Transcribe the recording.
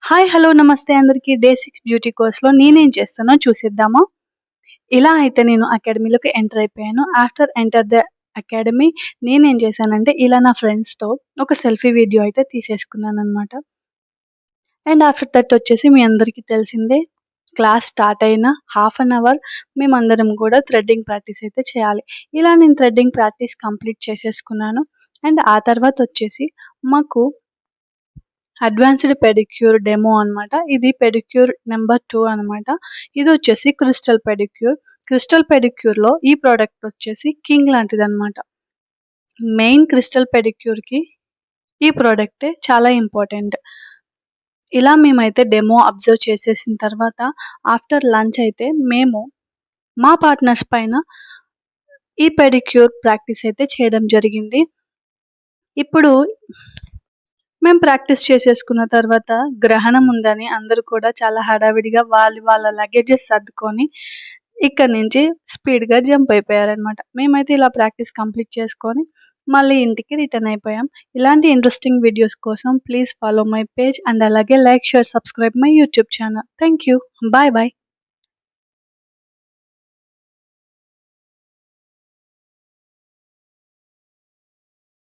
Hi! Hello! నమస్తే అందరికీ. Day 6 beauty కోర్స్‌లో నేనేం చేస్తానో చూసేద్దామా? ఇలా అయితే నేను అకాడమీలోకి ఎంటర్ అయిపోయాను. ఆఫ్టర్ ఎంటర్ ద అకాడమీ నేనేం చేశానంటే, ఇలా నా ఫ్రెండ్స్‌తో ఒక సెల్ఫీ వీడియో అయితే తీసేసుకున్నాననమాట. అండ్ ఆఫ్టర్ దట్ వచ్చేసి మీ అందరికీ తెలిసిందే క్లాస్ స్టార్ట్ అయిన హాఫ్ అన్ అవర్ మేమందరం కూడా థ్రెడ్డింగ్ ప్రాక్టీస్ అయితే చేయాలి. ఇలా నేను థ్రెడ్డింగ్ ప్రాక్టీస్ కంప్లీట్ చేసేసుకున్నాను. అండ్ ఆ తర్వాత వచ్చేసి మాకు అడ్వాన్స్డ్ పెడిక్యూర్ డెమో అనమాట. ఇది పెడిక్యూర్ నెంబర్ 2 అనమాట. ఇదొచ్చేసి క్రిస్టల్ పెడిక్యూర్. క్రిస్టల్ పెడిక్యూర్‌లో ఈ ప్రోడక్ట్ వచ్చేసి కింగ్ లాంటిదనమాట. మెయిన్ క్రిస్టల్ పెడిక్యూర్‌కి ఈ ప్రోడక్టే చాలా ఇంపార్టెంట్. ఇలా మేమైతే డెమో అబ్జర్వ్ చేసేసిన తర్వాత ఆఫ్టర్ లంచ్ అయితే మేము మా పార్ట్నర్స్ పైన ఈ పెడిక్యూర్ ప్రాక్టీస్ అయితే చేయడం జరిగింది. ఇప్పుడు మేము ప్రాక్టీస్ చేసేసుకున్న తర్వాత గ్రహణం ఉందని అందరూ కూడా చాలా హడావిడిగా వాళ్ళ లగేజెస్ సర్దుకొని ఇక్కడి నుంచి స్పీడ్‌గా జంప్ అయిపోయారనమాట. మేమైతే ఇలా ప్రాక్టీస్ కంప్లీట్ చేసుకొని మళ్ళీ ఇంటికి రిటర్న్ అయిపోయాం. ఇలాంటి ఇంట్రెస్టింగ్ వీడియోస్ కోసం please follow my page and అలాగే like, share, subscribe my YouTube channel. Thank you. Bye bye.